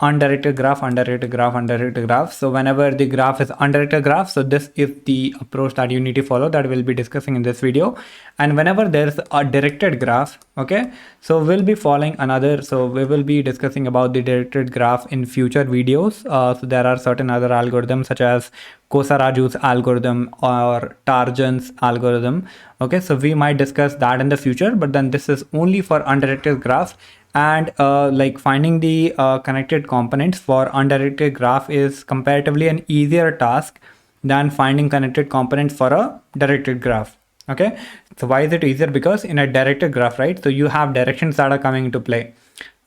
undirected graph, undirected graph, undirected graph. So whenever the graph is undirected graph, so this is the approach that you need to follow, that we'll be discussing in this video. And whenever there's a directed graph, okay, so we'll be following another, so we will be discussing about the directed graph in future videos. So there are certain other algorithms such as Kosaraju's algorithm or Tarjan's algorithm. Okay, so we might discuss that in the future, but then this is only for undirected graph. And like finding the connected components for undirected graph is comparatively an easier task than finding connected components for a directed graph. Okay, so why is it easier? Because in a directed graph, right, so you have directions that are coming into play.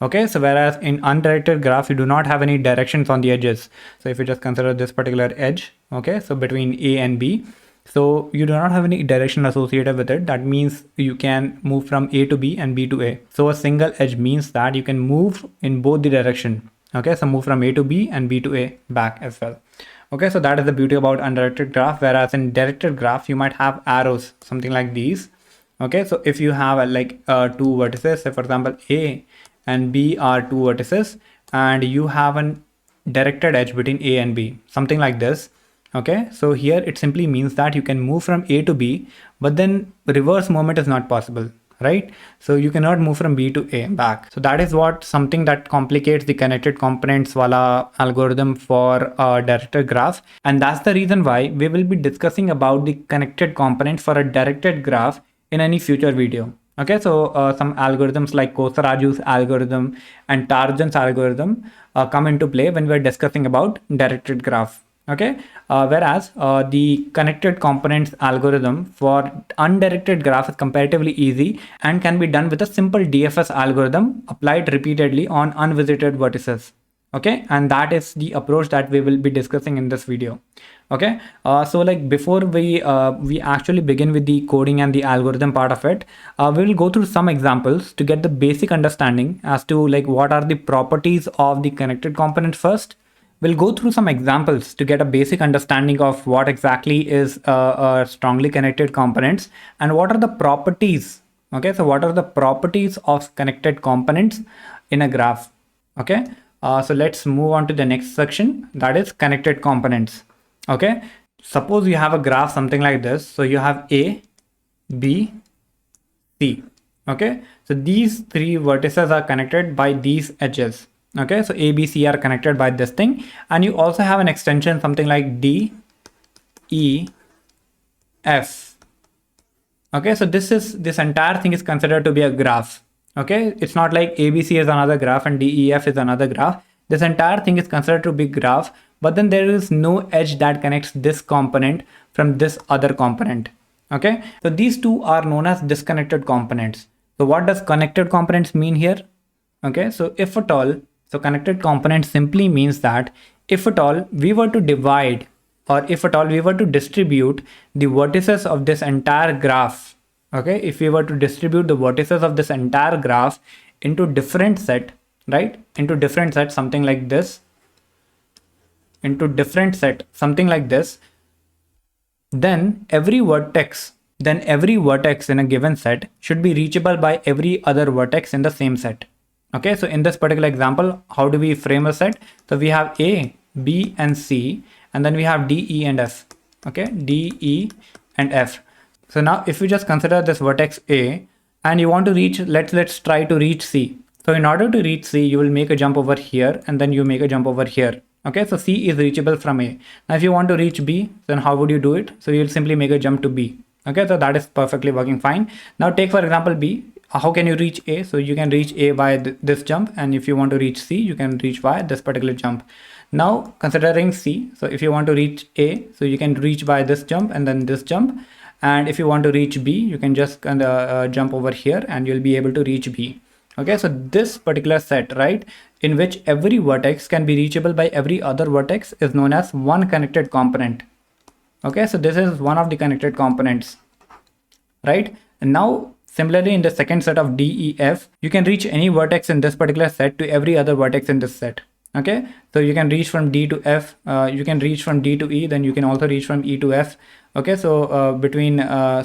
Okay, so whereas in undirected graph, you do not have any directions on the edges. So if you just consider this particular edge, okay, so between A and B, so you do not have any direction associated with it. That means you can move from A to B and B to A. So a single edge means that you can move in both the direction. Okay, so move from A to B and B to A back as well. Okay, so that is the beauty about undirected graph. Whereas in directed graph, you might have arrows, something like these. Okay, so if you have two vertices, say for example, A and B are two vertices, and you have a directed edge between A and B, something like this. Okay, so here it simply means that you can move from A to B, but then reverse movement is not possible, right? So you cannot move from B to A back. So that is what something that complicates the connected components wala algorithm for a directed graph. And that's the reason why we will be discussing about the connected components for a directed graph in any future video. Okay, so some algorithms like Kosaraju's algorithm and Tarjan's algorithm come into play when we're discussing about directed graph. Okay, whereas the connected components algorithm for undirected graph is comparatively easy and can be done with a simple DFS algorithm applied repeatedly on unvisited vertices. Okay, and that is the approach that we will be discussing in this video. Okay, so like before we actually begin with the coding and the algorithm part of it, we will go through some examples to get the basic understanding as to like what are the properties of the connected component first. We'll go through some examples to get a basic understanding of what exactly is strongly connected components and what are the properties. Okay, so what are the properties of connected components in a graph? Okay, so let's move on to the next section, that is connected components. Okay, suppose you have a graph something like this. So you have A, B, C. Okay, so these three vertices are connected by these edges. Okay, so A, B, C are connected by this thing, and you also have an extension something like D, E, F. Okay, so this entire thing is considered to be a graph. Okay, it's not like ABC is another graph and DEF is another graph. This entire thing is considered to be graph, but then there is no edge that connects this component from this other component. Okay, so these two are known as disconnected components. So what does connected components mean here? Okay, so if at all, so connected component simply means that if at all we were to divide, or if at all we were to distribute the vertices of this entire graph, okay, if we were to distribute the vertices of this entire graph into different set, right, into different sets, something like this, into different set, something like this, then every vertex in a given set should be reachable by every other vertex in the same set. Okay, so in this particular example, how do we frame a set? So we have A, B, and C, and then we have D, E, and F. Okay, D, E, and F. So now if you just consider this vertex A and you want to reach, let's try to reach C. So in order to reach C, you will make a jump over here and then you make a jump over here. Okay, so C is reachable from A. Now if you want to reach B, then how would you do it? So you'll simply make a jump to B. Okay, so that is perfectly working fine. Now take for example B. How can you reach A? So you can reach A by this jump, and if you want to reach C, you can reach by this particular jump. Now considering C, so if you want to reach A, so you can reach by this jump and then this jump, and if you want to reach B, you can just jump over here and you'll be able to reach B. Okay, so this particular set, right, in which every vertex can be reachable by every other vertex is known as one connected component. Okay, so this is one of the connected components, right? And now similarly, in the second set of DEF, you can reach any vertex in this particular set to every other vertex in this set. Okay, so you can reach from D to F, you can reach from D to E, then you can also reach from E to F. Okay, so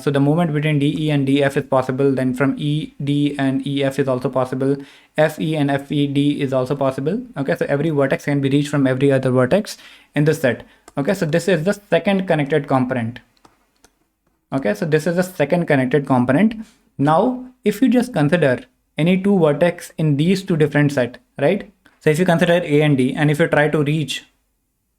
so the movement between DE and DF is possible, then from ED and EF is also possible, FE and FED is also possible. Okay, so every vertex can be reached from every other vertex in the set. Okay, so this is the second connected component. Okay, so this is the second connected component. Now, if you just consider any two vertex in these two different set, right? So if you consider A and D, and if you try to reach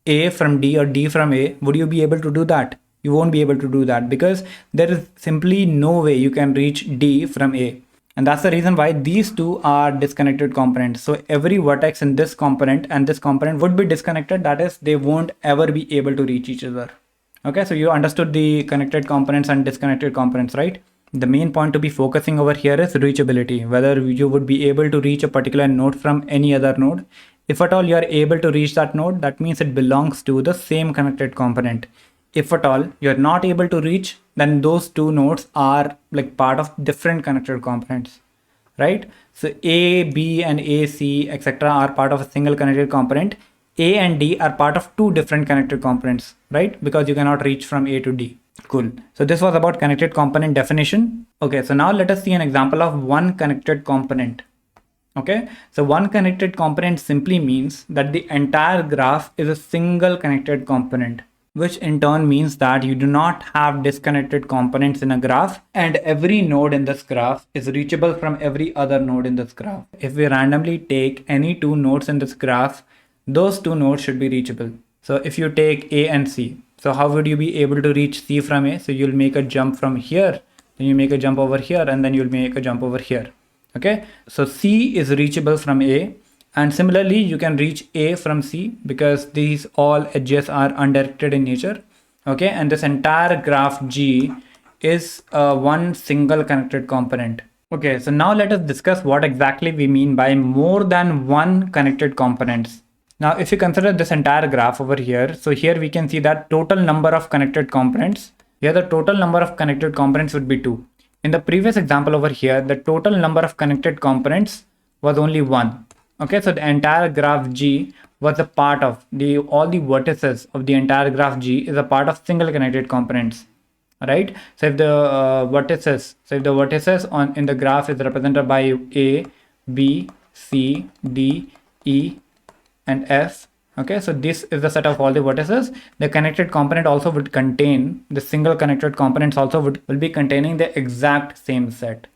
A from D or D from A, would you be able to do that? You won't be able to do that because there is simply no way you can reach D from A. And that's the reason why these two are disconnected components. So every vertex in this component and this component would be disconnected. That is, they won't ever be able to reach each other. Okay, so you understood the connected components and disconnected components, right? The main point to be focusing over here is reachability, whether you would be able to reach a particular node from any other node. If at all you are able to reach that node, that means it belongs to the same connected component. If at all you're not able to reach, then those two nodes are like part of different connected components, right? So A, B, and A, C, etc. are part of a single connected component. A and D are part of two different connected components, right? Because you cannot reach from A to D. Cool. So this was about connected component definition. Okay, so now let us see an example of one connected component. Okay, so one connected component simply means that the entire graph is a single connected component, which in turn means that you do not have disconnected components in a graph, and every node in this graph is reachable from every other node in this graph. If we randomly take any two nodes in this graph, those two nodes should be reachable. So if you take A and C, so how would you be able to reach C from A? So you'll make a jump from here, then you make a jump over here, and then you'll make a jump over here. Okay, so C is reachable from A, and similarly you can reach A from C because these all edges are undirected in nature. Okay, and this entire graph G is one single connected component. Okay, so now let us discuss what exactly we mean by more than one connected components. Now, if you consider this entire graph over here, so here we can see that total number of connected components. Here the total number of connected components would be 2. In the previous example over here, the total number of connected components was only 1. Okay, so the entire graph G was a part of all the vertices of the entire graph G is a part of single connected components, right? So if the vertices on in the graph is represented by A, B, C, D, E, and F. Okay, so this is the set of all the vertices. The connected component also would contain the single connected components also will be containing the exact same set.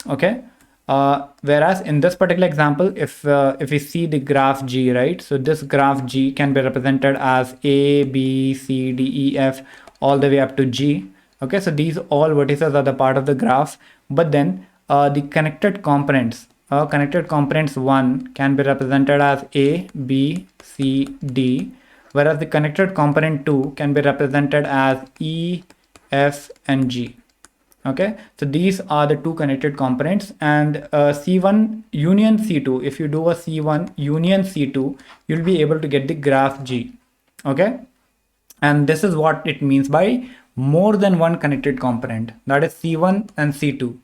Okay, whereas in this particular example, if we see the graph G, right? So this graph G can be represented as A, B, C, D, E, F, all the way up to G. Okay, so these all vertices are the part of the graph, but then the connected components. Connected components 1 can be represented as A, B, C, D, whereas the connected component 2 can be represented as E, F, and G. Okay, so these are the two connected components, and C1 union C2, if you do a C1 union C2, you'll be able to get the graph G. Okay, and this is what it means by more than one connected component, that is C1 and C2.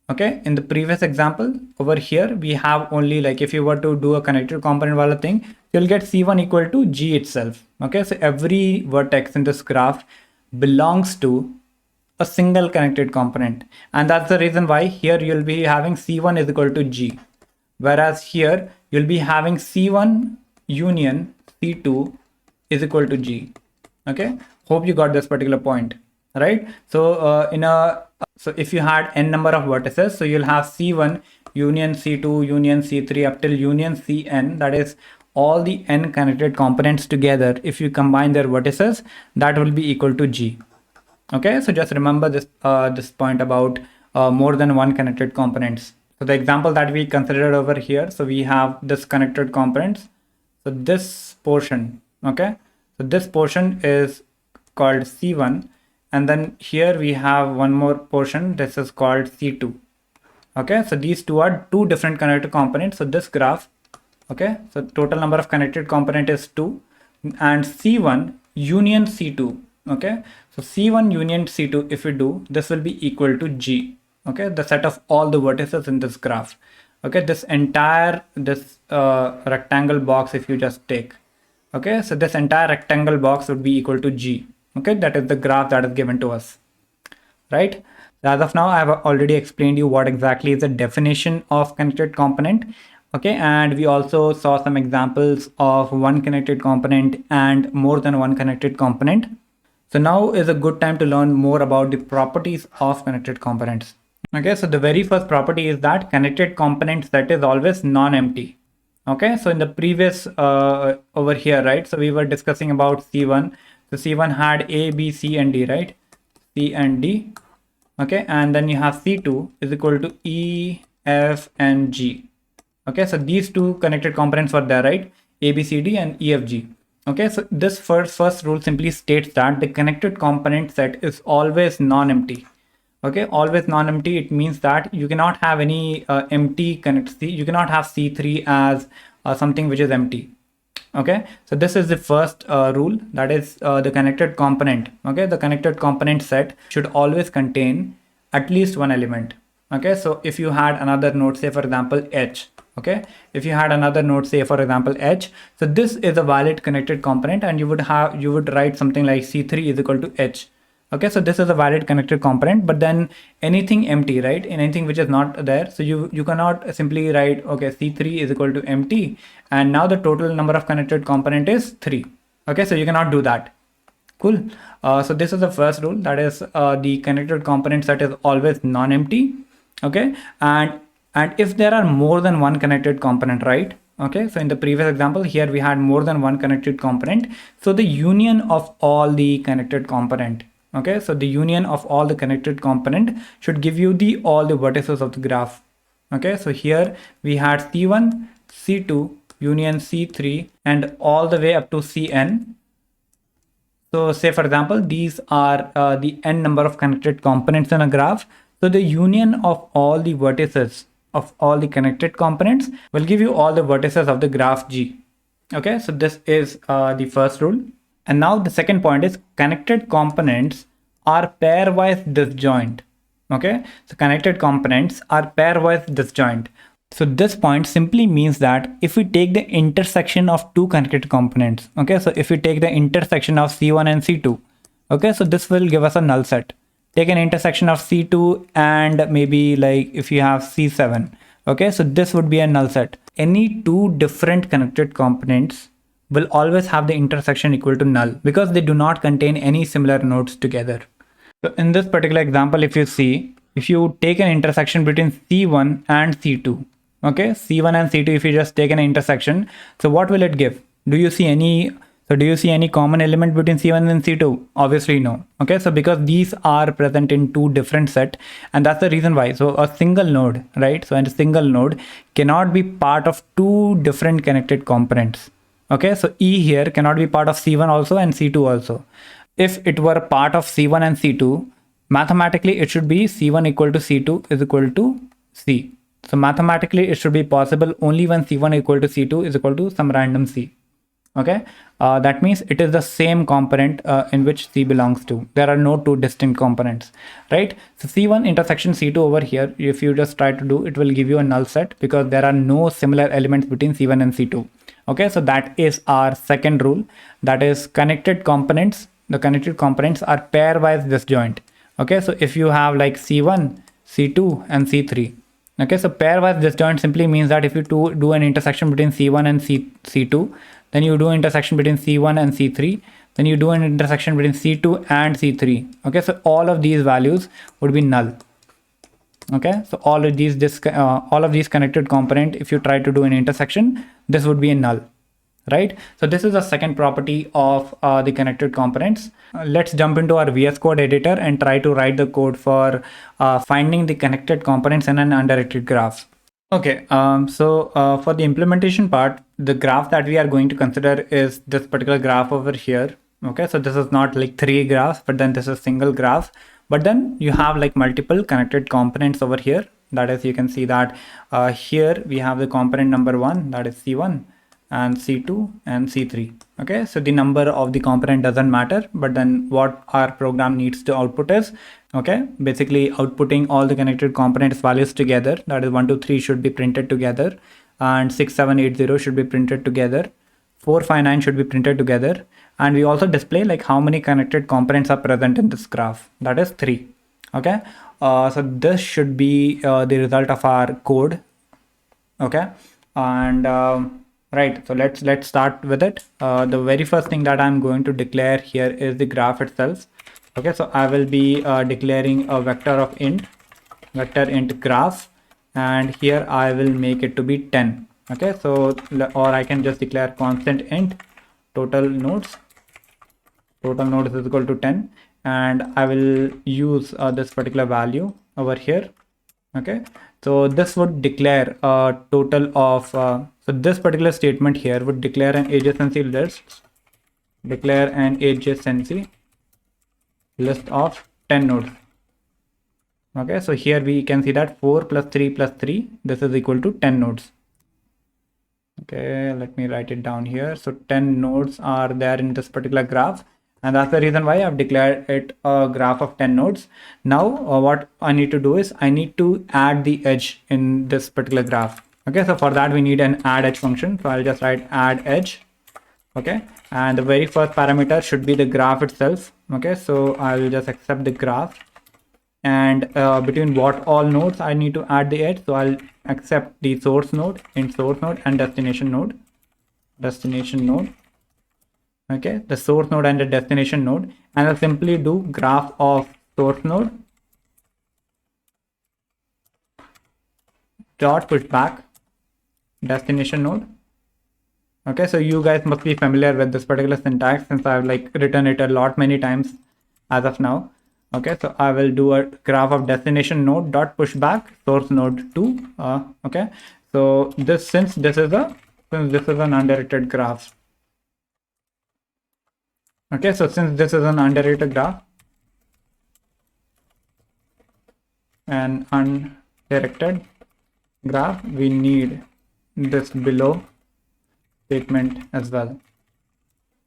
Okay, in the previous example over here, we have only, like, if you were to do a connected component wala thing, you'll get C1 equal to G itself. Okay, so every vertex in this graph belongs to a single connected component, and that's the reason why here you'll be having C1 is equal to G, whereas here you'll be having C1 union C2 is equal to G. Okay, hope you got this particular point, right? So so if you had n number of vertices, so you'll have C1 union C2 union C3 up till union Cn, that is all the n connected components together. If you combine their vertices, that will be equal to G. Okay, so just remember this this point about more than one connected components. So the example that we considered over here, so we have this connected components. So this portion, okay, so this portion is called C1, and then here we have one more portion, this is called C2. Okay, so these two are two different connected components. So this graph, okay, so total number of connected component is 2, and C1 union C2. Okay, so C1 union C2, if we do, this will be equal to G. Okay, the set of all the vertices in this graph. Okay, this rectangle box, if you just take, okay, so this entire rectangle box would be equal to G. Okay, that is the graph that is given to us, right? So as of now, I have already explained you what exactly is the definition of connected component. Okay, and we also saw some examples of one connected component and more than one connected component. So now is a good time to learn more about the properties of connected components. Okay, so the very first property is that connected component set is always non-empty. Okay, so in the previous over here, right, so we were discussing about C1. So C1 had A, B, C and D, right? C and D. Okay, and then you have C2 is equal to E, F and G. Okay, so these two connected components were there, right? A, B, C, D and E, F, G. Okay, so this first rule simply states that the connected component set is always non-empty. Okay, always non-empty. It means that you cannot have any empty connect. You cannot have C3 as something which is empty. Okay, so this is the first rule, that is the connected component. Okay, the connected component set should always contain at least one element. Okay, so if you had another node, say for example H, okay, if you had another node, say for example H, so this is a valid connected component, and you would write something like C3 is equal to H. Okay, so this is a valid connected component, but then anything empty, right, in anything which is not there, so you cannot simply write, okay, C3 is equal to empty and now the total number of connected component is 3. Okay, so you cannot do that. Cool. So this is the first rule, that is the connected component set is always non-empty. Okay, and if there are more than one connected component, right, okay, so in the previous example here we had more than one connected component, so the union of all the connected component, okay, so the union of all the connected component should give you the all the vertices of the graph. Okay, so here we had C1, C2 union C3 and all the way up to Cn. So say for example, these are the n number of connected components in a graph. So the union of all the vertices of all the connected components will give you all the vertices of the graph G. Okay, so this is the first rule. And now the second point is connected components are pairwise disjoint. Okay, so connected components are pairwise disjoint. So this point simply means that if we take the intersection of two connected components, okay, so if we take the intersection of C1 and C2, okay, so this will give us a null set. Take an intersection of C2 and maybe like if you have C7, okay, so this would be a null set. Any two different connected components will always have the intersection equal to null because they do not contain any similar nodes together. So in this particular example, if you see, if you take an intersection between C1 and C2, okay, C1 and C2, if you just take an intersection, so what will it give? Do you see any common element between C1 and C2? Obviously no. Okay, so because these are present in two different set, and that's the reason why. So a single node, right? So a single node cannot be part of two different connected components. Okay, so E here cannot be part of C1 also and C2 also. If it were part of C1 and C2, mathematically it should be C1 equal to C2 is equal to C. So mathematically it should be possible only when C1 equal to C2 is equal to some random C. Okay, that means it is the same component in which C belongs to. There are no two distinct components, right? So C1 intersection C2 over here, if you just try to do, it will give you a null set because there are no similar elements between C1 and C2. Okay, so that is our second rule, that is connected components. The connected components are pairwise disjoint. Okay, so if you have like C1, C2 and C3. Okay, so pairwise disjoint simply means that if you do an intersection between C1 and C2, then you do intersection between C1 and C3, then you do an intersection between C2 and C3. Okay, so all of these values would be null. Okay, so all of these connected component, if you try to do an intersection, this would be a null, right? So this is the second property of the connected components. Let's jump into our VS Code editor and try to write the code for finding the connected components in an undirected graph. Okay, so for the implementation part, the graph that we are going to consider is this particular graph over here. Okay, so this is not like three graphs, but then this is single graph. But then you have like multiple connected components over here. That is, you can see that here we have the component number 1, that is C1, and C2 and C3. Okay, so the number of the component doesn't matter, but then what our program needs to output is, Okay, basically outputting all the connected components values together. That is 1, 2, 3 should be printed together, and 6, 7, 8, 0 should be printed together. 4, 5, 9 should be printed together, and we also display like how many connected components are present in this graph. That is 3. Okay, so this should be the result of our code. Okay, and right, so let's start with it. The very first thing that I'm going to declare here is the graph itself. Okay, so I will be declaring a vector int graph, and here I will make it to be 10. Okay, so or I can just declare constant int total nodes is equal to 10, and I will use this particular value over here. Okay, so this would declare a total of so this particular statement here would declare an adjacency list of 10 nodes. Okay, so here we can see that 4 plus 3 plus 3, this is equal to 10 nodes. Okay, let me write it down here. So 10 nodes are there in this particular graph, and that's the reason why I've declared it a graph of 10 nodes. Now what I need to do is I need to add the edge in this particular graph. Okay, so for that we need an add edge function. So I'll just write add edge. Okay, and the very first parameter should be the graph itself. Okay, so I'll just accept the graph, and between what all nodes I need to add the edge. So I'll accept the source node, int source node, and destination node. Okay, the source node and the destination node, and I'll simply do graph of source node dot pushback destination node. Okay, so you guys must be familiar with this particular syntax since I've like written it many times as of now. Okay, so I will do a graph of destination node dot pushback source node 2. Okay, so since this is an undirected graph. Okay, so since this is an undirected graph, we need this below statement as well.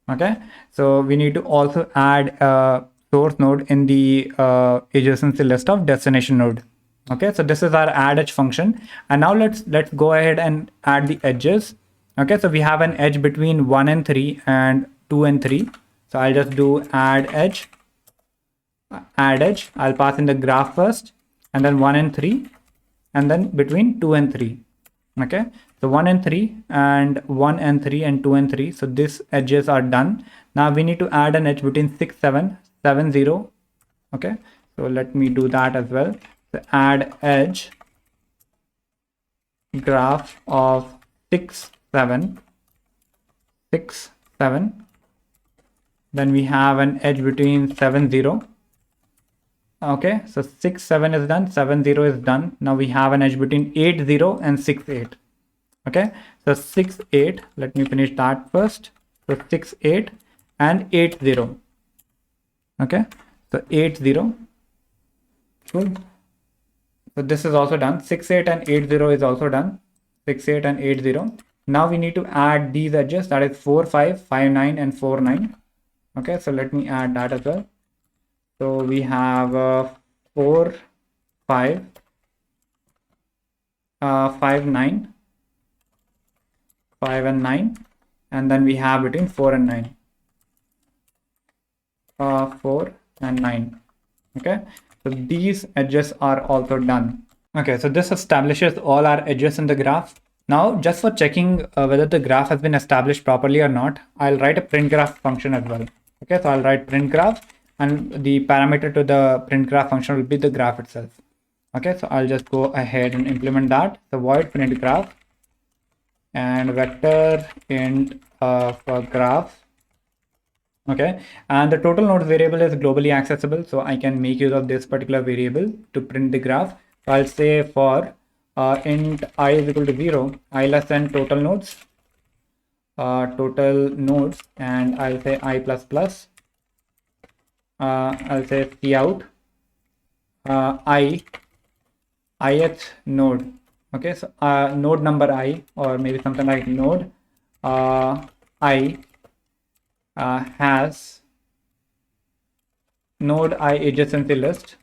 Okay, so we need to also add a source node in the adjacency list of destination node. Okay, so this is our add edge function, and now let's go ahead and add the edges. Okay, so we have an edge between 1 and 3 and 2 and 3. So I'll just do add edge. I'll pass in the graph first, and then 1 and 3, and then between 2 and 3. Okay, so 1 and 3 and 1 and 3 and 2 and 3. So these edges are done. Now we need to add an edge between 6, 7, 7, 0. Okay, so let me do that as well. So add edge graph of 6, 7, 6, 7. Then we have an edge between 7, 0. Okay, so 6, 7 is done, 7, 0 is done. Now we have an edge between 8, 0 and 6, 8. Okay, so 6, 8, let me finish that first. So 6, 8 and 8, 0. Okay, so 8, 0. Cool. So this is also done. 6, 8 and 8, 0 is also done. 6, 8 and 8, 0. Now we need to add these edges, that is 4, 5, 5, 9 and 4, 9. Okay, so let me add that as well. So we have 4, 5, 5, 9, 5 and 9, and then we have between 4 and 9. 4 and 9. Okay, so these edges are also done. Okay, so this establishes all our edges in the graph. Now, just for checking whether the graph has been established properly or not, I'll write a print graph function as well. Okay, so I'll write print graph, and the parameter to the print graph function will be the graph itself. Okay, so I'll just go ahead and implement that. So void print graph and vector int for graph. Okay, and the total nodes variable is globally accessible, so I can make use of this particular variable to print the graph. So I'll say for int I is equal to 0, I less than total nodes, and I'll say I plus plus. I'll say cout ith node. Okay, so node number I, or maybe something like node I has node I adjacency list.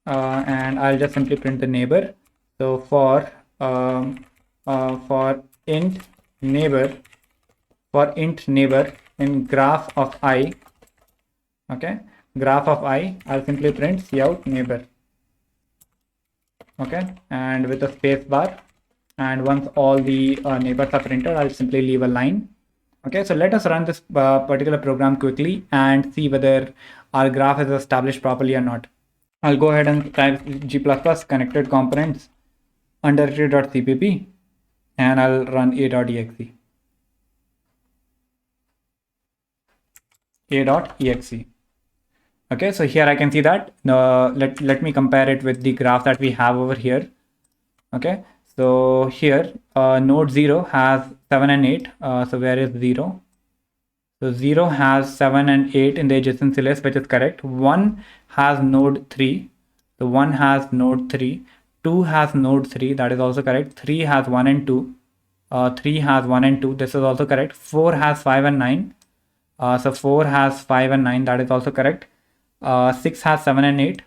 and I'll just simply print the neighbor. So for int neighbor, in graph of I, okay, graph of I, I'll simply print cout neighbor, okay, and with a space bar. And once all the neighbors are printed, I'll simply leave a line. Okay, so let us run this particular program quickly and see whether our graph is established properly or not. I'll go ahead and type g++ connected components undirected.cpp and I'll run a.exe. a.exe. Okay, so here I can see that. Let me compare it with the graph that we have over here. Okay, so here node 0 has 7 and 8. So where is 0? So 0 has 7 and 8 in the adjacency list, which is correct. 1 has node 3. So 1 has node 3. 2 has node 3. That is also correct. 3 has 1 and 2. 3 has 1 and 2. This is also correct. 4 has 5 and 9. So 4 has 5 and 9. That is also correct. 6 has 7 and 8.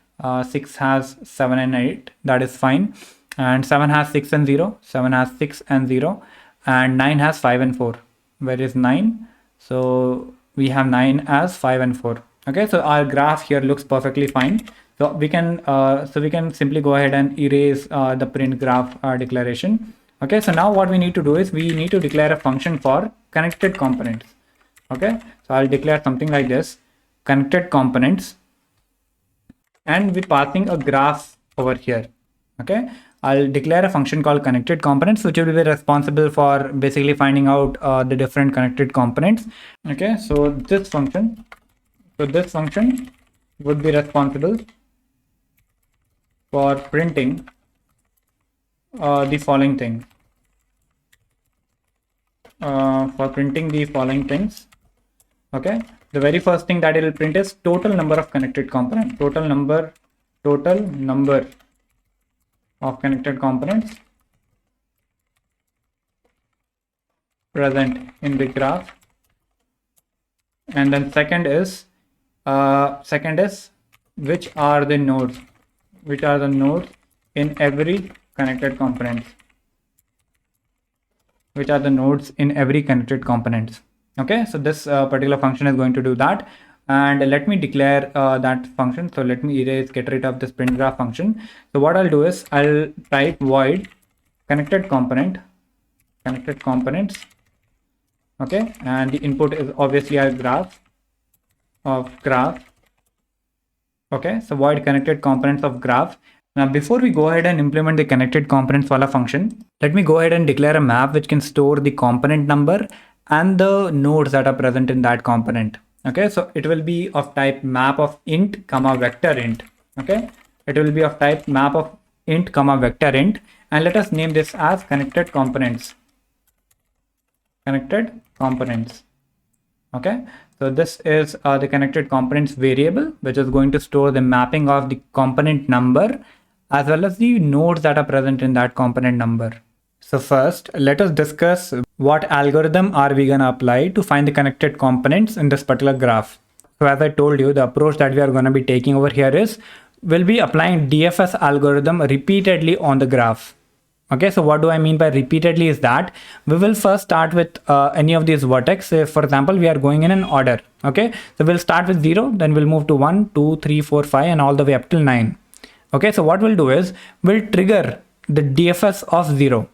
6 has 7 and 8. That is fine. And 7 has 6 and 0. 7 has 6 and 0. And 9 has 5 and 4. Where is 9? So we have 9 as 5 and 4. Okay, so our graph here looks perfectly fine. So we can simply go ahead and erase the print graph declaration. Okay, so now what we need to do is we need to declare a function for connected components. Okay, so I'll declare something like this: connected components, and we're passing a graph over here. Okay, I'll declare a function called connected components, which will be responsible for basically finding out the different connected components. Okay, so this function would be responsible for printing the following thing. Okay, the very first thing that it will print is total number of connected components. Total number of connected components present in the graph. And then second is which are the nodes in every connected component. Okay, so this particular function is going to do that. And let me declare that function. So let me get rid of this print graph function. So what I'll do is I'll type void connected components. Okay, and the input is obviously a graph. Okay, so void connected components of graph. Now before we go ahead and implement the connected components wala function, let me go ahead and declare a map which can store the component number and the nodes that are present in that component. Okay, so it will be of type map of int comma vector int. Okay, it will be of type map of int comma vector int, and let us name this as connected components. Okay, so this is the connected components variable, which is going to store the mapping of the component number as well as the nodes that are present in that component number. So first, let us discuss what algorithm are we gonna apply to find the connected components in this particular graph. So as I told you, the approach that we are going to be taking over here is we'll be applying DFS algorithm repeatedly on the graph. Okay, so what do I mean by repeatedly is that we will first start with any of these vertex. Say for example, we are going in an order. Okay, so we'll start with 0, then we'll move to 1, 2, 3, 4, 5 and all the way up till 9. Okay, so what we'll do is we'll trigger the DFS of 0.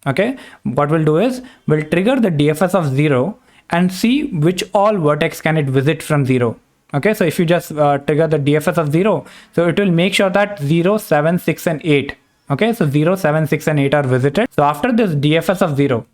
Okay, what we'll do is we'll trigger the DFS of 0 and see which all vertex can it visit from 0. Okay, so if you just trigger the DFS of 0, so it will make sure that 0, 7, 6 and 8. Okay, so 0, 7, 6 and 8 are visited. So after this DFS of 0,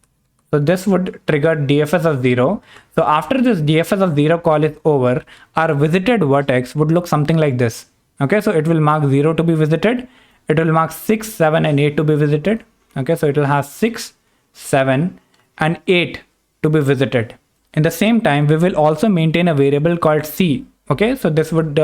so this would trigger DFS of 0. So after this DFS of 0 call is over, our visited vertex would look something like this. Okay, so it will mark 0 to be visited. It will mark 6, 7 and 8 to be visited. Okay, so it will have 6, 7 and 8 to be visited. In the same time, we will also maintain a variable called C. Okay, so this would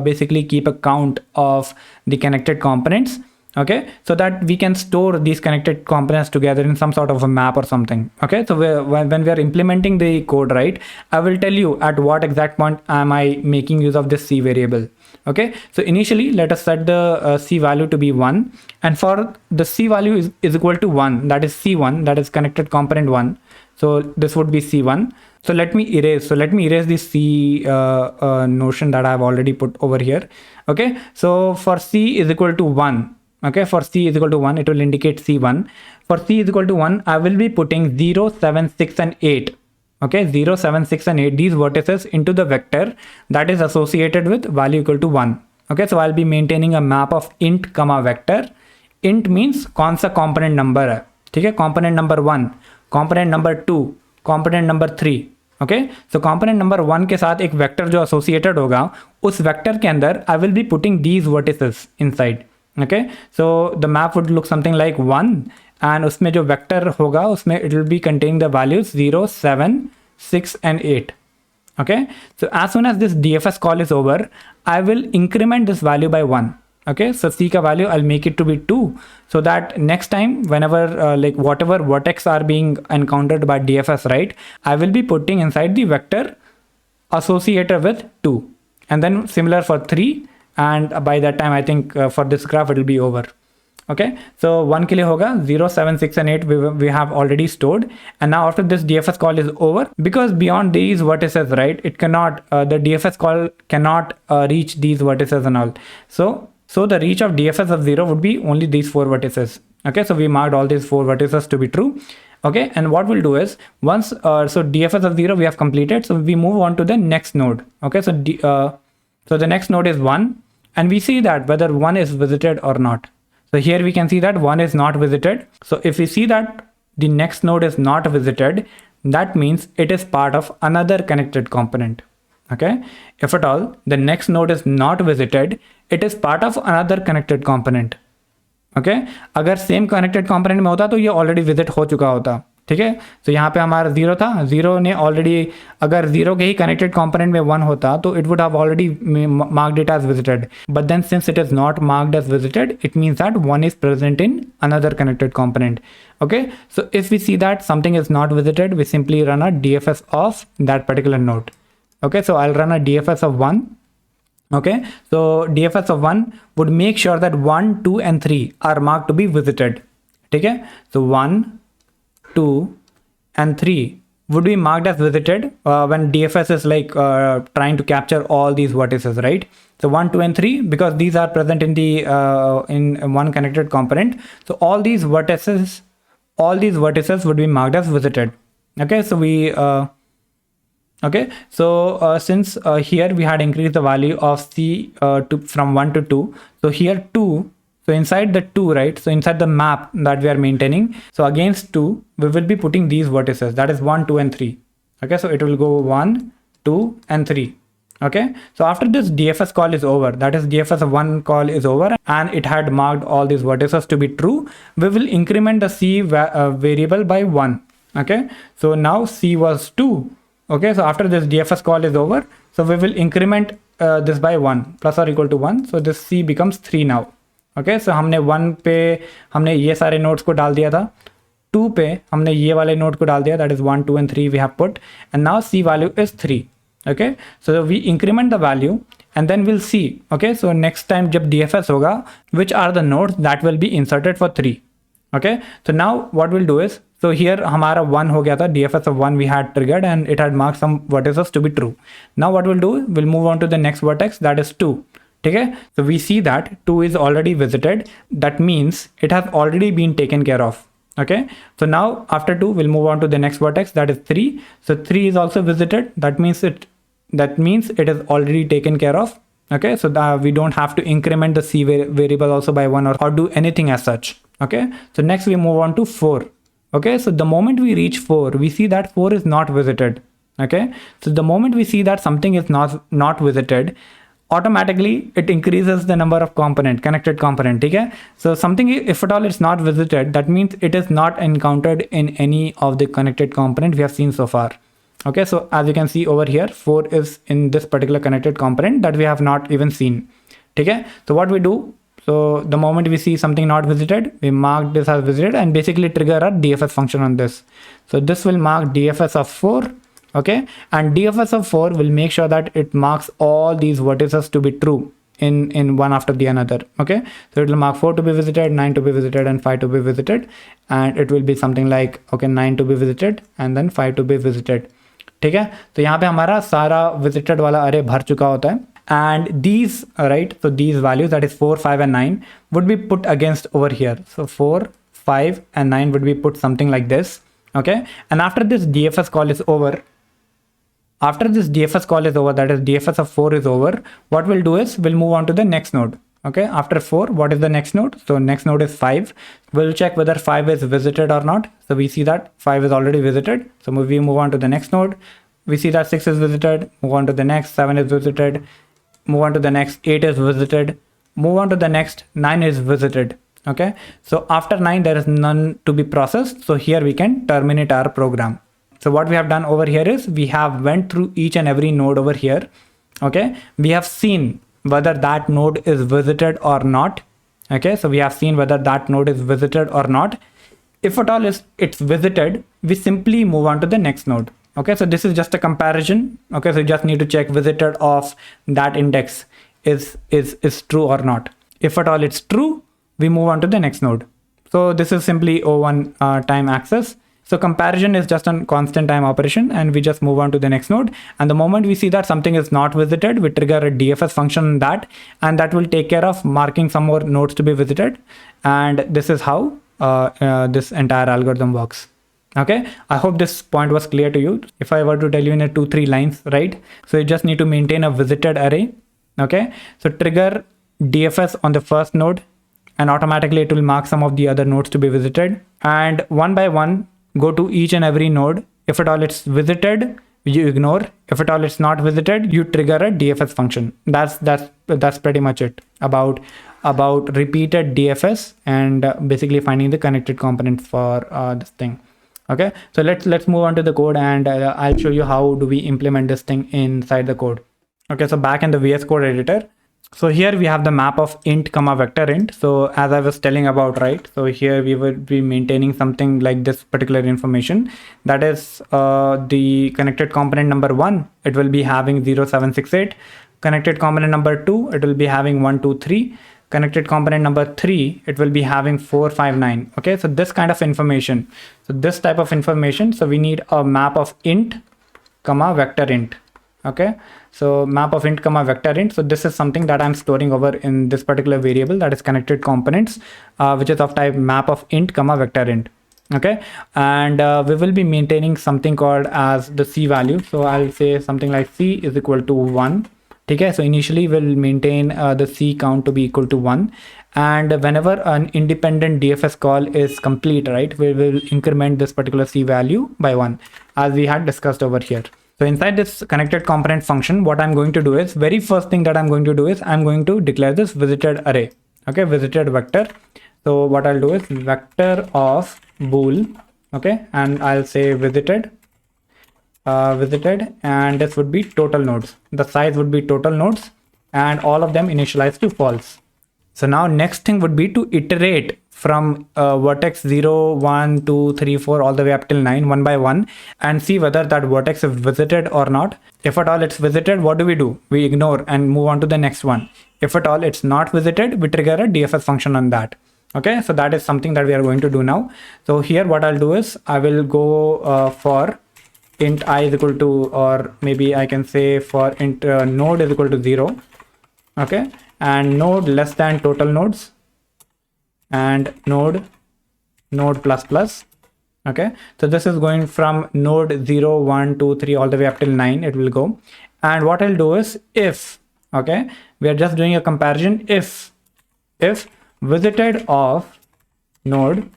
basically keep a count of the connected components. Okay, so that we can store these connected components together in some sort of a map or something. Okay, so when we are implementing the code, right, I will tell you at what exact point am I making use of this C variable. Okay, so initially let us set the C value to be 1, and for the C value is equal to 1, that is C1, that is connected component 1. So this would be C1. So let me erase this C notion that I have already put over here. Okay, so for C is equal to 1, okay, for C is equal to 1, it will indicate C1. For C is equal to 1, I will be putting 0, 7, 6 and 8. Okay, 0, 7, 6 and 8, these vertices into the vector that is associated with value equal to 1. Okay, so I'll be maintaining a map of int comma vector. Int means कौन सा component number है, ठीक है, component number 1, component number 2, component number 3. Okay, सो component number 1 के साथ एक vector जो associated होगा, उस वेक्टर के अंदर I will be putting these vertices inside. Okay, so the map would look something like 1, and उसमें जो वेक्टर होगा उसमें it will be containing the values 0, 7, 6 and 8. Okay, so as soon as this DFS call is over, I will increment this value by 1. Okay, so C ka value I'll make it to be 2, so that next time whenever like whatever vertex are being encountered by DFS, right, I will be putting inside the vector associated with 2, and then similar for 3, and by that time I think for this graph it will be over. Okay, so 1 के लिए होगा 0, 7, 6 and 8 we have already stored, and now after this DFS call is over, because beyond these vertices, right, it cannot the DFS call cannot reach these vertices and all. So the reach of DFS of 0 would be only these 4 vertices. Okay, so we marked all these 4 vertices to be true. Okay, and what we'll do is once so DFS of 0 we have completed, so we move on to the next node. Okay, so so the next node is 1, and we see that whether 1 is visited or not. So here we can see that 1 is not visited. So if we see that the next node is not visited, that means it is part of another connected component. Okay, if at all the next node is not visited, it is part of another connected component. Okay, अगर same connected component में होता तो ये already visit हो चुका होता. ठीक है, तो यहाँ पे हमारा 0 था, 0 ने ऑलरेडी, अगर 0 के ही कनेक्टेड कंपोनेंट में 1 होता तो it would have already marked it as visited, but then since it is not marked as visited, it means that 1 is present in another connected component. Okay, so if we see that something is not visited, we simply run a DFS of that particular node. Okay, so I'll run a DFS of 1. Okay, so DFS of 1 would make sure that 1, 2 and 3 are marked to be visited. ठीक है, so 1, 2 and 3 would be marked as visited when DFS is like trying to capture all these vertices, right? So 1, 2 and 3, because these are present in the in one connected component, so all these vertices would be marked as visited. Okay, so we okay, so since here we had increased the value of C from 1 to 2, so here 2, so inside the 2, right, so inside the map that we are maintaining, so against 2 we will be putting these vertices, that is 1, 2 and 3. Okay, so it will go 1, 2 and 3. Okay, so after this DFS call is over, that is DFS of 1 call is over, and it had marked all these vertices to be true, we will increment the C variable by 1. Okay, so now C was 2. Okay, so after this DFS call is over, so we will increment this by 1 plus or equal to 1, so this C becomes 3 now. Okay, so हमने 1 पे हमने ये सारे nodes को डाल दिया था, 2 पे हमने ये वाले नोड को डाल दिया, that is 1, 2 and 3 we have put, and now C value is 3. Okay, so we increment the value and then we'll see. Okay, so next time जब DFS होगा, which are the nodes that will be inserted for 3. Okay, so now what we'll do is, so here हमारा 1 हो गया था, DFS of 1 we had triggered and it had marked some vertices to be true. Now what we'll do, we'll move on to the next vertex, that is 2. Okay, so we see that 2 is already visited, that means it has already been taken care of. Okay, so now after 2 we'll move on to the next vertex, that is 3. So 3 is also visited, that means it is already taken care of. Okay, so we don't have to increment the C variable also by 1 or do anything as such. Okay, so next we move on to 4. Okay, so the moment we reach 4, we see that 4 is not visited. Okay, so the moment we see that something is not visited, automatically it increases the number of connected component. Okay, so something, if at all it's not visited, that means it is not encountered in any of the connected component we have seen so far. Okay, so as you can see over here, 4 is in this particular connected component that we have not even seen. Okay, so what we do, so the moment we see something not visited, we mark this as visited and basically trigger a DFS function on this. So this will mark DFS of 4. Okay, and DFS of 4 will make sure that it marks all these vertices to be true. in one after the another. Okay, so it will mark 4 to be visited, 9 to be visited, and 5 to be visited, and it will be something like, okay, 9 to be visited and then 5 to be visited. ठीक है, तो यहाँ पे हमारा सारा visited वाला array भर चुका होता है, and these, right, so these values, that is 4, 5 and 9 would be put against over here. So 4, 5 and 9 would be put something like this. Okay, and after this DFS call is over, that is DFS of 4 is over, what we'll do is we'll move on to the next node. Okay, after 4, what is the next node? So next node is 5. We'll check whether 5 is visited or not. So we see that 5 is already visited. So we move on to the next node. We see that 6 is visited. Move on to the next. 7 is visited. Move on to the next. 8 is visited. Move on to the next. 9 is visited. Okay, so after 9 there is none to be processed. So here we can terminate our program. So what we have done over here is we have went through each and every node over here. Okay, we have seen whether that node is visited or not. Okay, so we have seen whether that node is visited or not. If at all it's visited, we simply move on to the next node. Okay, so this is just a comparison. Okay, so you just need to check visited of that index is true or not. If at all it's true, we move on to the next node. So this is simply O1 time access. So comparison is just a constant time operation, and we just move on to the next node. And the moment we see that something is not visited, we trigger a DFS function on that, and that will take care of marking some more nodes to be visited. And this is how this entire algorithm works. Okay, I hope this point was clear to you. If I were to tell you in a 2-3 lines, right? So you just need to maintain a visited array. Okay, so trigger DFS on the first node, and automatically it will mark some of the other nodes to be visited. And one by one, go to each and every node. If at all it's visited, you ignore. If at all it's not visited, you trigger a DFS function. That's pretty much it about repeated DFS and basically finding the connected components for this thing. Okay, so let's move on to the code, and I'll show you how do we implement this thing inside the code. Okay, so back in the VS Code editor. So here we have the map of int comma vector int. So as I was telling about, right, so here we will be maintaining something like this particular information. That is the connected component number 1, it will be having 0768. Connected component number 2, it will be having 123. Connected component number 3, it will be having 459. Okay, so this kind of information. So this type of information. So we need a map of int comma vector int. Okay, so map of int comma vector int. So this is something that I'm storing over in this particular variable, that is connected components, which is of type map of int comma vector int. Okay, and we will be maintaining something called as the c value. So I'll say something like c is equal to 1. Okay, so initially we'll maintain the c count to be equal to 1, and whenever an independent DFS call is complete, right, we will increment this particular c value by 1, as we had discussed over here. So inside this connected component function, what I'm going to do is, very first thing that I'm going to do is I'm going to declare this visited array. Okay, visited vector. So what I'll do is vector of bool. Okay, and I'll say visited, and this would be total nodes. The size would be total nodes, and all of them initialized to false. So now next thing would be to iterate from vertex 0, 1, 2, 3, 4 all the way up till 9 one by one, and see whether that vertex is visited or not. If at all it's visited, what do? We ignore and move on to the next one. If at all it's not visited, we trigger a DFS function on that. Okay, so that is something that we are going to do now. So here what I'll do is I will go for int I is equal to, or maybe I can say for int node is equal to 0. Okay, and node less than total nodes, and node plus plus. Okay, so this is going from node 0, 1, 2, 3 all the way up till 9 it will go. And what I'll do is if, okay, we are just doing a comparison, if visited of node,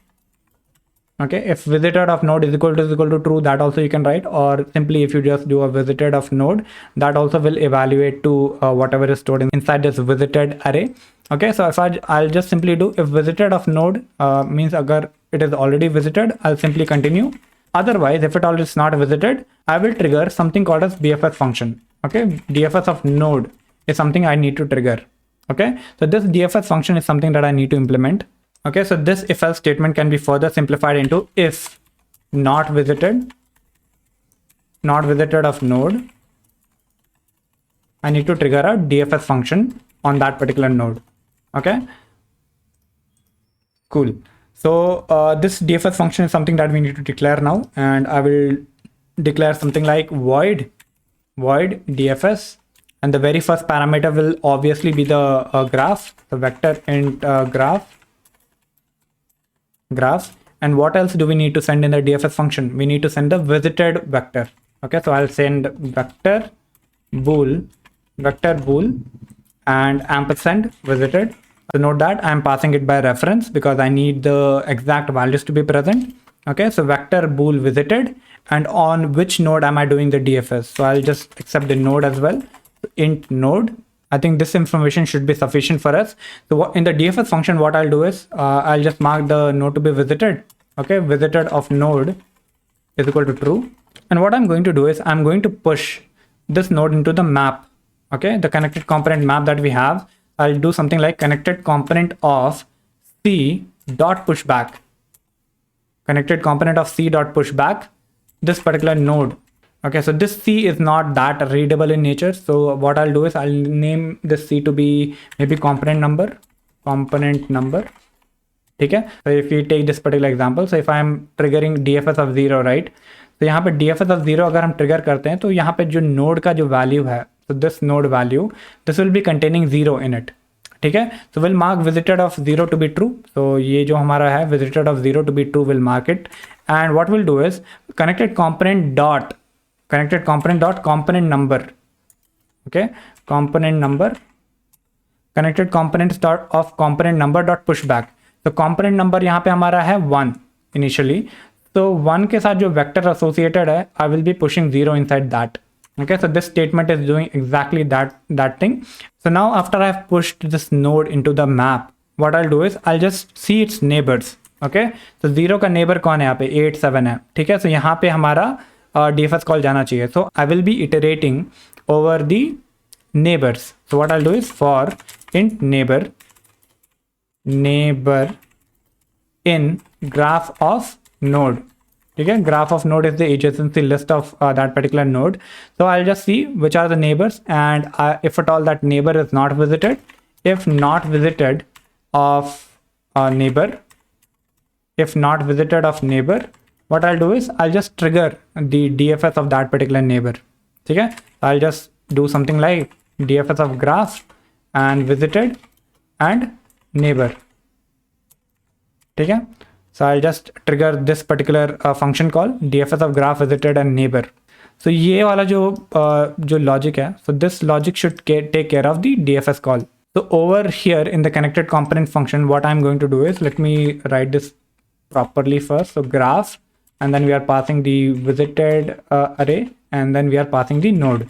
okay, if visited of node is equal to true, that also you can write, or simply if you just do a visited of node, that also will evaluate to whatever is stored inside this visited array. Okay, so if I'll just simply do if visited of node means agar it is already visited, I'll simply continue. Otherwise, if at all it's not visited, I will trigger something called as DFS function. Okay, DFS of node is something I need to trigger. Okay, so this DFS function is something that I need to implement. Okay, so this if else statement can be further simplified into if not visited of node, I need to trigger a DFS function. on that particular node. Okay, cool. So this DFS function is something that we need to declare now, and I will declare something like void DFS, and the very first parameter will obviously be the graph, the vector int graph. And what else do we need to send in the DFS function? We need to send the visited vector. Okay, so I'll send vector bool and ampersand visited. So note that I'm passing it by reference because I need the exact values to be present. Okay, so vector bool visited, and on which node am I doing the DFS? So I'll just accept the node as well. Int node. I think this information should be sufficient for us. So in the DFS function, what I'll do is I'll just mark the node to be visited. Okay, visited of node is equal to true. And what I'm going to do is I'm going to push this node into the map. Okay, the connected component map that we have. I'll do something like connected component of c dot pushback. Connected component of c dot pushback this particular node. Okay, so this c is not that readable in nature. So what I'll do is I'll name this c to be maybe component number. Okay, so if we take this particular example, so if I'm triggering DFS of 0, right? तो यहाँ पे DFS of 0 अगर हम trigger करते हैं तो यहाँ पे जो नोड का जो वैल्यू है, so this node value, this will be containing 0 in it. ठीक है, so we'll mark visited of 0 to be true. So ये जो हमारा है visited of 0 to be true, will mark it. And what we'll do is connected component dot component number. Okay, component number, connected components dot of component number dot pushback. तो component number यहाँ पे हमारा है 1 initially. तो 1 के साथ जो vector associated है, I will be pushing 0 inside that. Okay, so this statement is doing exactly that thing. So now after I've pushed this node into the map, what I'll do is I'll just see its neighbors. Okay, so 0 का neighbor कौन है यहाँ पे? 8 7 है. ठीक है, so यहाँ पे हमारा DFS call जाना चाहिए. So I will be iterating over the neighbors. So what I'll do is for int neighbor in graph of node. Okay, graph of node is the adjacency list of that particular node. So I'll just see which are the neighbors, and if at all that neighbor is not visited, if not visited of neighbor, what I'll do is I'll just trigger the DFS of that particular neighbor. Okay, I'll just do something like DFS of graph and visited and neighbor. Okay, so I'll just trigger this particular function call DFS of graph visited and neighbor. So ये वाला जो logic है, so this logic should take care of the DFS call. So over here in the connected component function, what I'm going to do is, let me write this properly first. So graph, and then we are passing the visited array, and then we are passing the node.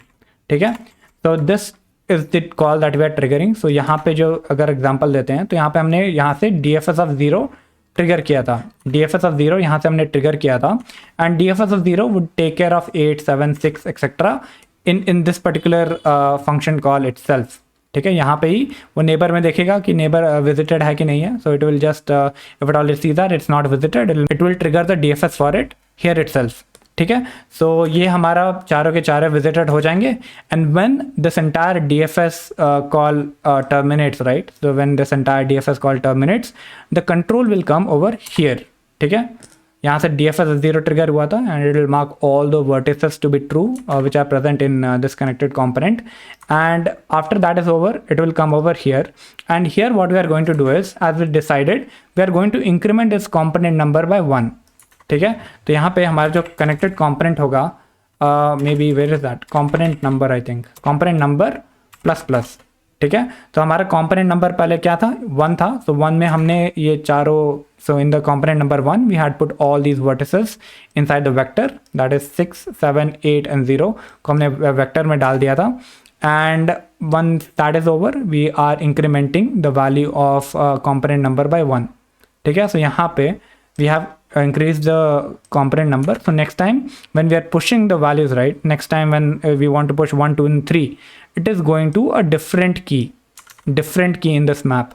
ठीक है, so this is the call that we are triggering. So यहाँ पे जो अगर example देते हैं, तो यहाँ पे हमने यहाँ से DFS of 0 ट्रिगर किया था. DFS of 0 यहाँ से हमने ट्रिगर किया था, and DFS of 0 would take care of 8 7 6 etc. in this particular function call itself. ठीक है, यहाँ पे ही वो नेबर में देखेगा कि नेबर विजिटेड है कि नहीं है. So it will just if it already see that it's not visited, it will trigger the DFS for it here itself. ठीक है, सो ये हमारा चारों के चारों विजिटेड हो जाएंगे. And when this entire DFS call terminates, right, so when this entire DFS call terminates, the control will come over here. ठीक है, यहाँ से DFS 0 ट्रिगर हुआ था, and it will mark all the vertices to be true which are present in this connected component. And after that is over, it will come over here, and here what we are going to do is, as we decided, we are going to increment this component number by 1. ठीक है, तो यहाँ पे हमारा जो connected component होगा, maybe where is that component number, I think component number plus plus. ठीक है, तो हमारा component number पहले क्या था? 1 था. तो 1 में हमने ये चारों, so in the component number 1 we had put all these vertices inside the vector, that is 6 7 8 and 0 को हमने vector में डाल दिया था. And once that is over, we are incrementing the value of component number by 1. ठीक है, so यहाँ पे we have increased the component number. So next time when we are pushing the values, right, next time when we want to push 1 2 and 3, it is going to a different key in this map.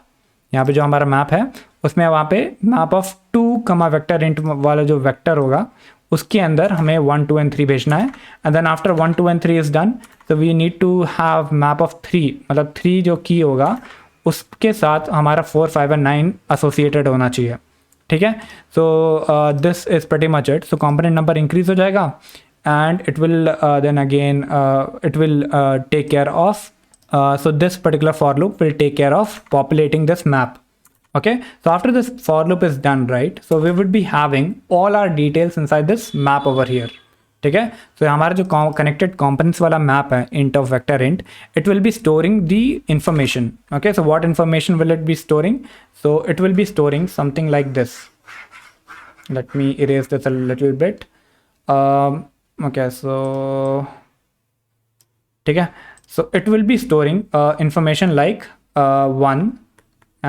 यहाँ पे जो हमारा map है उसमें वहाँ पे map of 2 कमा vector int वाला जो वेक्टर होगा उसके अंदर हमें 1 2 and 3 भेजना है. And then after 1 2 and 3 is done, तो we need to have map of 3, मतलब 3 जो की होगा उसके साथ हमारा 4 5 and 9 एसोसिएटेड होना चाहिए. ठीक है. So this is pretty much it. So component number increase हो जाएगा and it will then again it will take care of, so this particular for loop will take care of populating this map. Okay, so after this for loop is done, right, so we would be having all our details inside this map over here. ठीक है. so हमारा जो connected components वाला map है int of vector int, it will be storing the information. Okay, so what information will it be storing? So it will be storing something like this. Let me erase this a little bit. Okay, so ठीक है. So it will be storing information like 1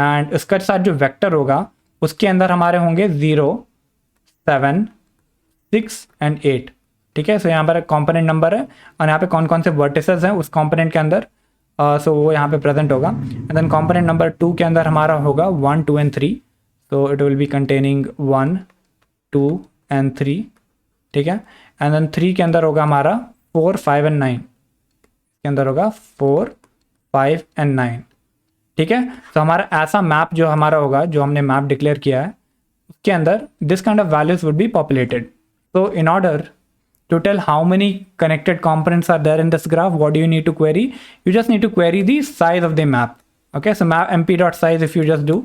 and इसका साथ जो vector होगा उसके अंदर हमारे होंगे 0 7 6 and 8. ठीक है. सो यहाँ पर कंपोनेंट नंबर है और यहाँ पे कौन कौन से वर्टिसेस हैं उस कंपोनेंट के अंदर, सो वो यहाँ पे प्रेजेंट होगा. एंड देन कंपोनेंट नंबर 2 के अंदर हमारा होगा 1 2 and 3. So it will be containing 1 2 and 3. ठीक है. एंड देन 3 के अंदर होगा हमारा 4 5 and 9. के अंदर होगा 4 5 and 9. ठीक है. तो हमारा ऐसा मैप जो हमारा होगा, जो हमने मैप डिक्लेयर किया है उसके अंदर this kind of values would be populated. तो in order to tell how many connected components are there in this graph, what do you need to query? You just need to query the size of the map. Okay, so map mp.size, if you just do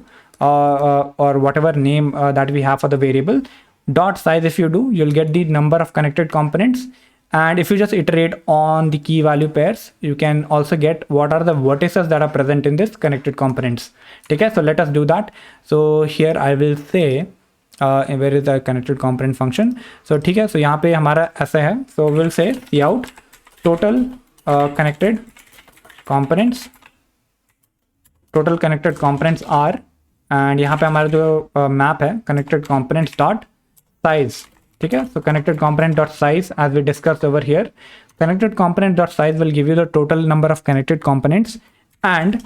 or whatever name that we have for the variable dot size, if you do, you'll get the number of connected components. And if you just iterate on the key value pairs, you can also get what are the vertices that are present in this connected components. Okay, so let us do that. So here I will say where is the connected component function. So ठीक है. so यहाँ पे हमारा ऐसा है. so we'll say cout total connected components, total connected components are, and यहाँ पे हमारा जो map है connected components dot size. ठीक है. so connected component dot size, as we discussed over here, connected component dot size will give you the total number of connected components, and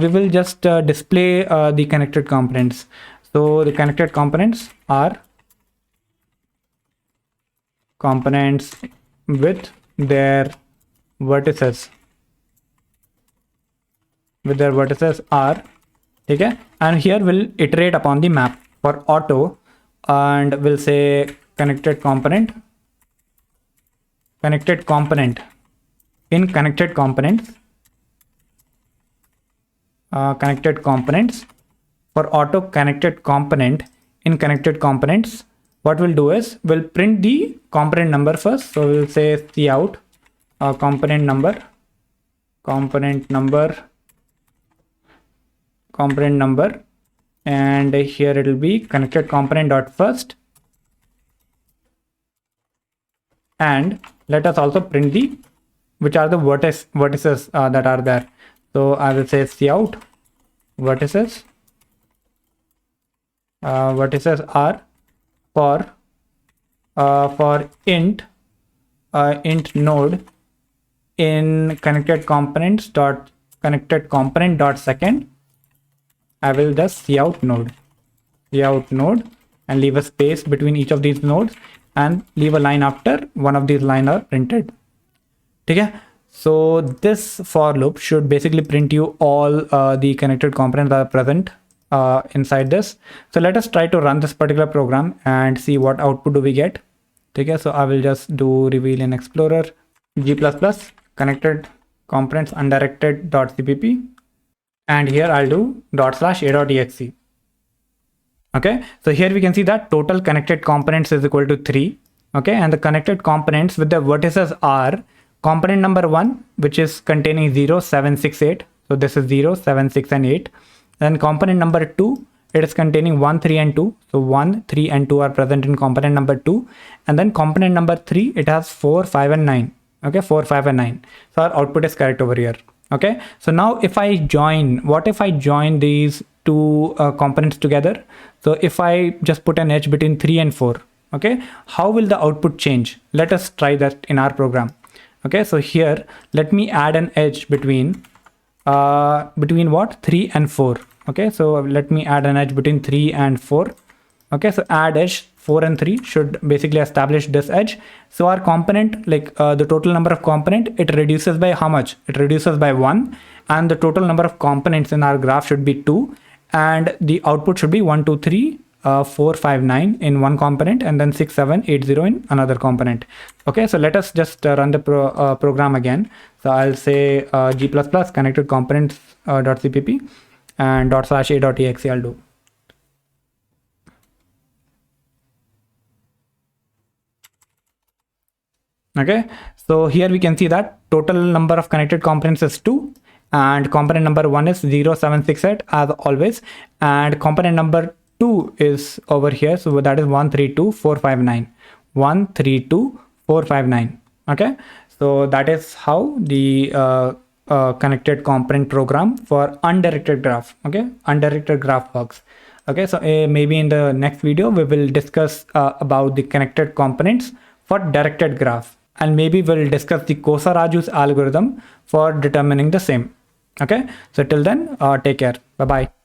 we will just display the connected components. So the connected components are components with their vertices. With their vertices are, ठीक है. And here we'll iterate upon the map for auto, and we'll say connected component in connected components, connected components. For auto connected component in connected components, what we'll do is we'll print the component number first. So we'll say cout component number, and here it will be connected component dot first, and let us also print the which are the vertices that are there. So I will say cout vertices. Vertices are for int node in connected component dot second. I will just cout node and leave a space between each of these nodes and leave a line after one of these lines are printed. ठीक है. so this for loop should basically print you all the connected components that are present inside this. So let us try to run this particular program and see what output do we get. Okay, so I will just do reveal in Explorer g++ connected components undirected.cpp, and here I'll do /a.exe. Okay, so here we can see that total connected components is equal to 3. Okay, and the connected components with the vertices are component number 1, which is containing 0 7 6 8. So this is 0 7 6 and 8. Then component number 2, it is containing 1 3 and 2. So 1 3 and 2 are present in component number 2. And then component number 3, it has 4 5 and 9. Okay, 4 5 and 9. So our output is correct over here. Okay, so now if I join, what if I join these two components together? So if I just put an edge between 3 and 4, okay, how will the output change? Let us try that in our program. Okay, so here let me add an edge between what, 3 and 4. Okay, so let me add an edge between 3 and 4. Okay, so add edge 4 and 3 should basically establish this edge. So our component, like the total number of component, it reduces by how much? It reduces by 1, and the total number of components in our graph should be 2, and the output should be 1 2 3 4 5 9 in one component, and then 6 7 8 0 in another component. Okay, so let us just run the program again. So I'll say g++ connected components .cpp and /a.exe I'll do. Okay, so here we can see that total number of connected components is 2, and component number 1 is 0 7 6 8 as always, and component number 2 is over here, so that is 1 3 2 4 5 9 1 3 2 4 5 9. Okay, so that is how the connected component program for undirected graph, okay, undirected graph works. Okay, so maybe in the next video we will discuss about the connected components for directed graph, and maybe we'll discuss the Kosa-Raju's algorithm for determining the same. Okay, so till then, take care. Bye bye.